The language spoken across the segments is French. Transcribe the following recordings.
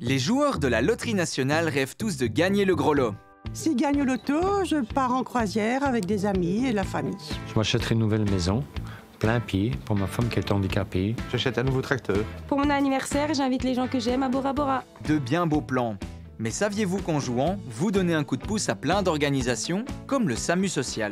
Les joueurs de la loterie nationale rêvent tous de gagner le gros lot. S'il gagne au loto, je pars en croisière avec des amis et la famille. Je m'achèterai une nouvelle maison, plein pied, pour ma femme qui est handicapée. J'achète un nouveau tracteur. Pour mon anniversaire, j'invite les gens que j'aime à Bora Bora. De bien beaux plans. Mais saviez-vous qu'en jouant, vous donnez un coup de pouce à plein d'organisations, comme le SAMU social?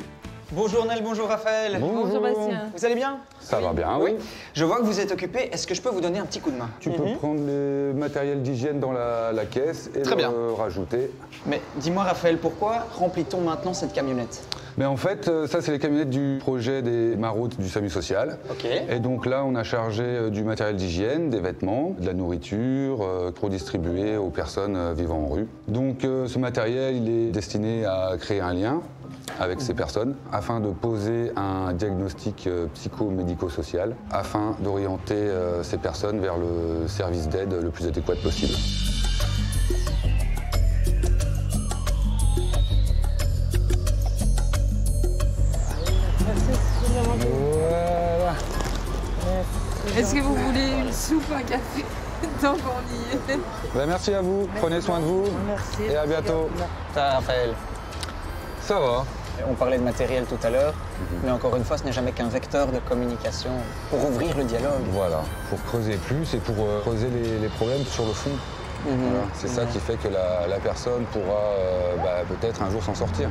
Bonjour Nel, bonjour Raphaël. Bonjour Bastien. Vous allez bien? Ça va bien, oui. Je vois que vous êtes occupé. Est-ce que je peux vous donner un petit coup de main? Tu peux prendre le matériel d'hygiène dans la caisse et Très bien. rajouter. Mais dis-moi Raphaël, pourquoi remplit-on maintenant cette camionnette? Mais en fait, ça c'est les camionnettes du projet des maraudes du SAMU social. Ok. Et donc là, on a chargé du matériel d'hygiène, des vêtements, de la nourriture pour distribuer aux personnes vivant en rue. Donc ce matériel, il est destiné à créer un lien avec ces personnes afin de poser un diagnostic psycho-médico-social afin d'orienter ces personnes vers le service d'aide le plus adéquat possible. Voilà. Est-ce que vous voulez une soupe, un café, tant qu'on y est? Ben, merci à vous, prenez soin de vous. Merci. Et à bientôt. Ça va Raphaël? Ça va. On parlait de matériel tout à l'heure, mais encore une fois, ce n'est jamais qu'un vecteur de communication pour ouvrir le dialogue. Voilà, pour creuser plus et pour creuser les problèmes sur le fond. Voilà. C'est ça qui fait que la personne pourra peut-être un jour s'en sortir.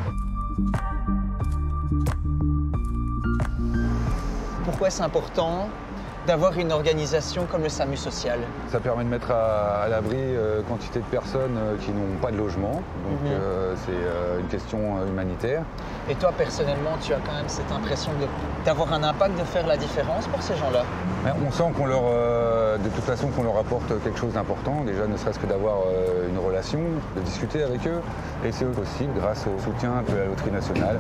Pourquoi c'est important d'avoir une organisation comme le SAMU social? Ça permet de mettre à l'abri quantité de personnes qui n'ont pas de logement. Donc c'est une question humanitaire. Et toi, personnellement, tu as quand même cette impression d'avoir un impact, de faire la différence pour ces gens-là? On sent qu'on leur, de toute façon, qu'on leur apporte quelque chose d'important. Déjà, ne serait-ce que d'avoir une relation, de discuter avec eux. Et c'est possible grâce au soutien de la Loterie nationale.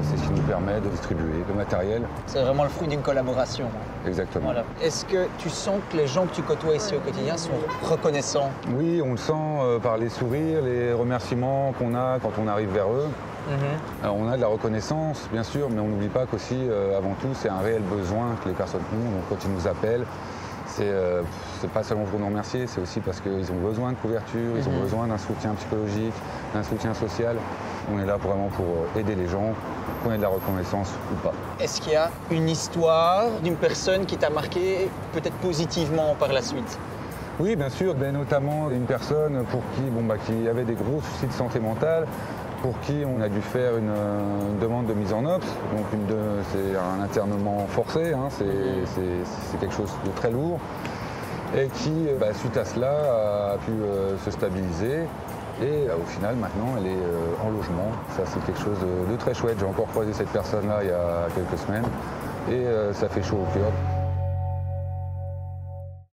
C'est ce qui nous permet de distribuer le matériel. C'est vraiment le fruit d'une collaboration. Exactement. Voilà. Est-ce que tu sens que les gens que tu côtoies ici au quotidien sont reconnaissants? Oui, on le sent par les sourires, les remerciements qu'on a quand on arrive vers eux. Alors, on a de la reconnaissance, bien sûr, mais on n'oublie pas qu'aussi, avant tout, c'est un réel besoin que les personnes ont. Donc quand ils nous appellent, c'est pas seulement pour nous remercier, c'est aussi parce qu'ils ont besoin de couverture, ils ont besoin d'un soutien psychologique, d'un soutien social. On est là vraiment pour aider les gens, qu'on ait de la reconnaissance ou pas. Est-ce qu'il y a une histoire d'une personne qui t'a marqué peut-être positivement par la suite? Oui, bien sûr, notamment une personne pour qui avait des gros soucis de santé mentale, pour qui on a dû faire une demande de mise en obs. Donc c'est un internement forcé, hein, c'est quelque chose de très lourd. Et qui, suite à cela, a pu se stabiliser. Et au final, maintenant, elle est en logement. Ça, c'est quelque chose de très chouette. J'ai encore croisé cette personne-là il y a quelques semaines. Et ça fait chaud au cœur.